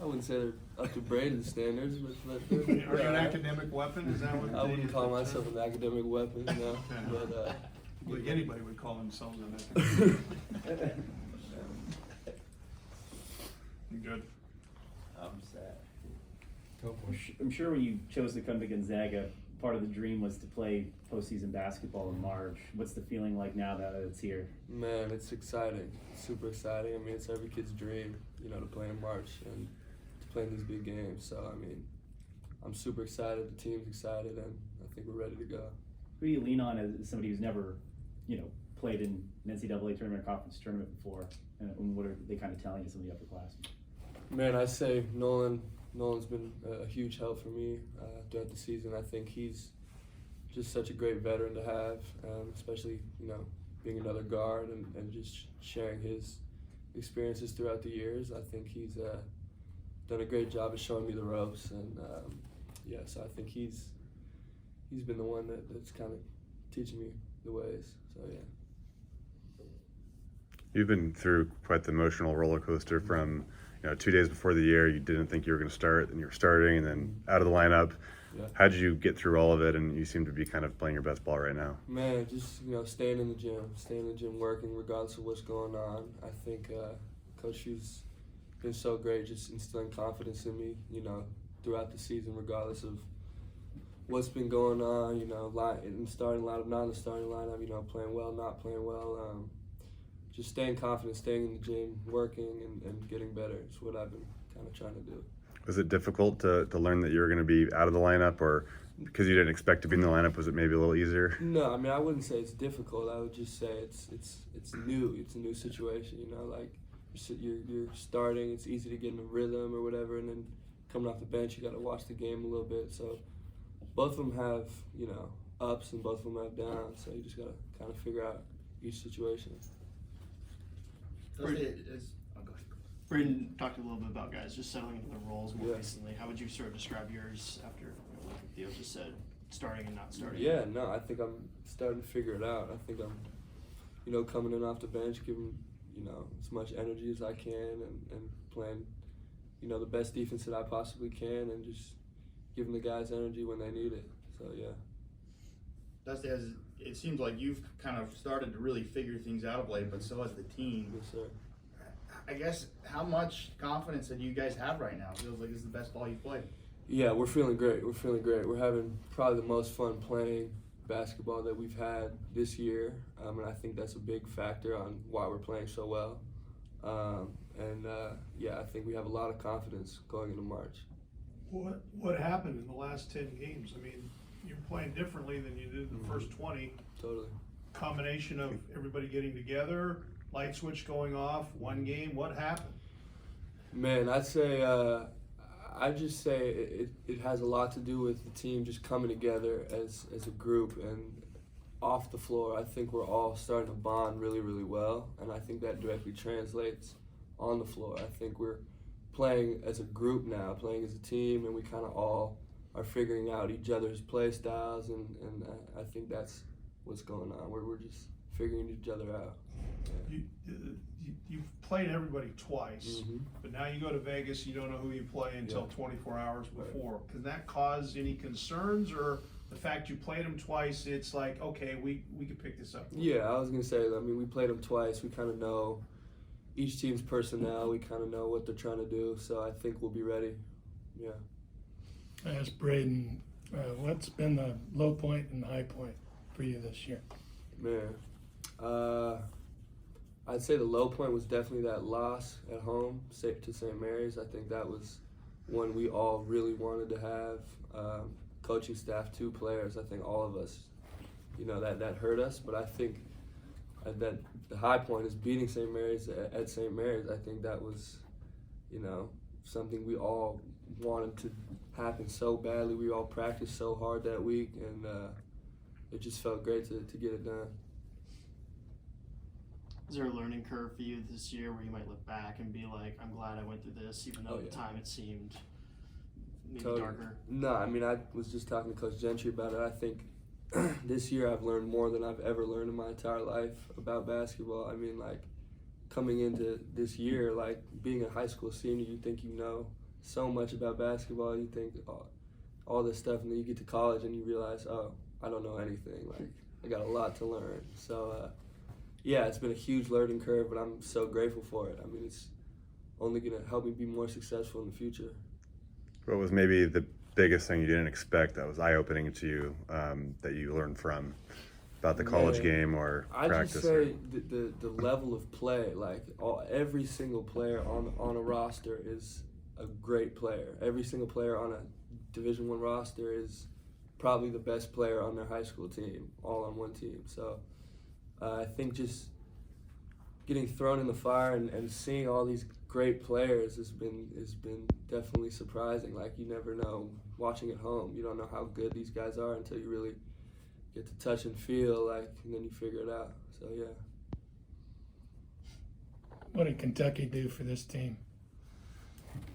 I wouldn't say they're up to Braden's standards, but Are you an academic weapon? Is that what I wouldn't call myself an academic weapon, no. But like anybody would call themselves an academic. You good? I'm sad. I'm sure when you chose to come to Gonzaga, part of the dream was to play postseason basketball in March. What's the feeling like now that it's here? man, it's exciting. It's super exciting. I mean, it's every kid's dream, to play in March and to play in these big games. So, I mean, I'm super excited. The team's excited, and I think we're ready to go. Who do you lean on as somebody who's never, played in an NCAA tournament or conference tournament before? And what are they kind of telling you, some of the upperclassmen? Man, I say Nolan. Nolan's been a huge help for me throughout the season. I think he's just such a great veteran to have, especially, being another guard and just sharing his experiences throughout the years. I think he's done a great job of showing me the ropes, and so I think he's been the one that's kind of teaching me the ways. So yeah. You've been through quite the emotional roller coaster from 2 days before the year, you didn't think you were going to start, and you were starting, and then out of the lineup. Yeah. How did you get through all of it, and you seem to be kind of playing your best ball right now? Man, just, staying in the gym, working regardless of what's going on. I think Coach Hugh's been so great just instilling confidence in me, throughout the season, regardless of what's been going on, in the starting lineup, not in the starting lineup, playing well, not playing well. Just staying confident, staying in the gym, working, and getting better is what I've been kind of trying to do. Was it difficult to learn that you were going to be out of the lineup, or because you didn't expect to be in the lineup, was it maybe a little easier? No, I mean, I wouldn't say it's difficult. I would just say it's new. It's a new situation, like you're starting, it's easy to get in a rhythm or whatever, and then coming off the bench, you got to watch the game a little bit. So both of them have, ups and both of them have downs, so you just got to kind of figure out each situation. Braden talked a little bit about guys just settling into their roles more Yeah. recently. How would you sort of describe yours after, like Theo just said, starting and not starting? Yeah, no, I think I'm starting to figure it out. I think I'm, coming in off the bench, giving, as much energy as I can and playing, the best defense that I possibly can and just giving the guys energy when they need it. So, yeah. Dusty, it seems like you've kind of started to really figure things out of late, but so has the team. Yes, sir. I guess, how much confidence do you guys have right now? It feels like this is the best ball you've played. Yeah, we're feeling great. We're having probably the most fun playing basketball that we've had this year, and I think that's a big factor on why we're playing so well. I think we have a lot of confidence going into March. What happened in the last 10 games? I mean, you're playing differently than you did the first 20. Totally. Combination of everybody getting together, light switch going off, one game. What happened? Man, I'd say it has a lot to do with the team just coming together as a group, and off the floor, I think we're all starting to bond really, really well, and I think that directly translates on the floor. I think we're playing as a group now, playing as a team, and we kind of all are figuring out each other's play styles, and I think that's what's going on. We're just figuring each other out. Yeah. You've played everybody twice, Mm-hmm. but now you go to Vegas, you don't know who you play until 24 hours before. Can that cause any concerns, or the fact you played them twice, it's like, okay, we can pick this up? Yeah, I was going to say, we played them twice. We kind of know each team's personnel. We kind of know what they're trying to do, so I think we'll be ready. Yeah. I asked Braden, what's been the low point and high point for you this year? Man, I'd say the low point was definitely that loss at home to St. Mary's. I think that was one we all really wanted to have. Coaching staff, 2 players, I think all of us, that hurt us. But I think that the high point is beating St. Mary's at St. Mary's. I think that was, something we all wanted to happen so badly. We all practiced so hard that week, and it just felt great to get it done. Is there a learning curve for you this year where you might look back and be like, I'm glad I went through this, even though at the time it seemed maybe darker? No, I mean, I was just talking to Coach Gentry about it. I think this year I've learned more than I've ever learned in my entire life about basketball. I mean, coming into this year, being a high school senior, you think you know so much about basketball. You think all this stuff, and then you get to college and you realize, oh, I don't know anything. Like, I got a lot to learn. So, yeah, it's been a huge learning curve, but I'm so grateful for it. I mean, it's only going to help me be more successful in the future. What was maybe the biggest thing you didn't expect that was eye-opening to you, that you learned from about the college game or practice? I'd just say the level of play, like every single player on a roster is a great player. Every single player on a Division I roster is probably the best player on their high school team, all on one team. So I think just getting thrown in the fire and seeing all these great players has been definitely surprising. Like, you never know, watching at home, you don't know how good these guys are until you really get to touch and feel, like, and then you figure it out. So yeah. What did Kentucky do for this team?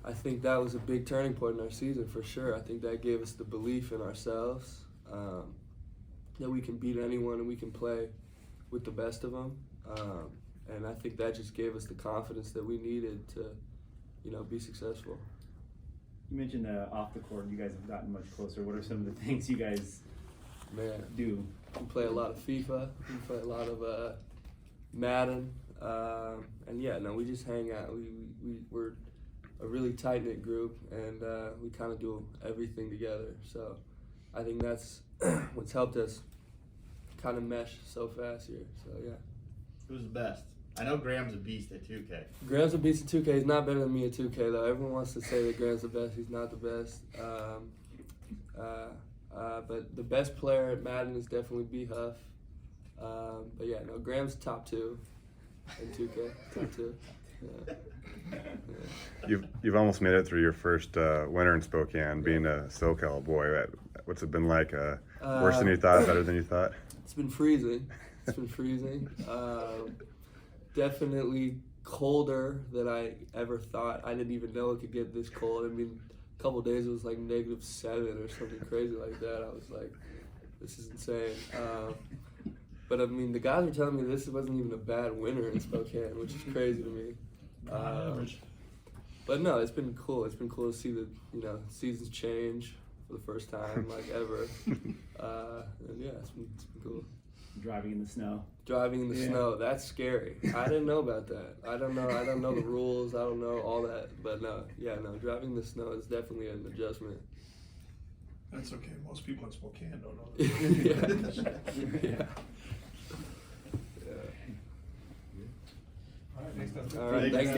I think that was a big turning point in our season for sure. I think that gave us the belief in ourselves, that we can beat anyone and we can play with the best of them. And I think that just gave us the confidence that we needed to, be successful. You mentioned off the court, you guys have gotten much closer. What are some of the things you guys do? We play a lot of FIFA. We play a lot of Madden. And yeah, no, we just hang out. We're a really tight-knit group, and we kind of do everything together. So I think that's what's helped us kind of mesh so fast here. So yeah. Who's the best? I know Graham's a beast at 2K. Graham's a beast at 2K. He's not better than me at 2K, though. Everyone wants to say that Graham's the best. He's not the best. But the best player at Madden is definitely B. Huff. But yeah, no, Graham's top 2 in 2K. Top 2. Yeah. You've almost made it through your first winter in Spokane, being a SoCal boy. What's it been like? Worse than you thought? Better than you thought? It's been freezing. It's been freezing. Definitely colder than I ever thought. I didn't even know it could get this cold. I mean, a couple days it was like -7 or something crazy like that. I was like, this is insane. But I mean, the guys were telling me this wasn't even a bad winter in Spokane, which is crazy to me. But no, it's been cool. It's been cool to see the seasons change for the first time like ever. And yeah, it's been cool. Driving in the snow. Driving in the snow, that's scary. I didn't know about that. I don't know the rules. I don't know all that. But no, driving in the snow is definitely an adjustment. That's okay. Most people in Spokane don't know that. Yeah. All right, next up. All right, thanks.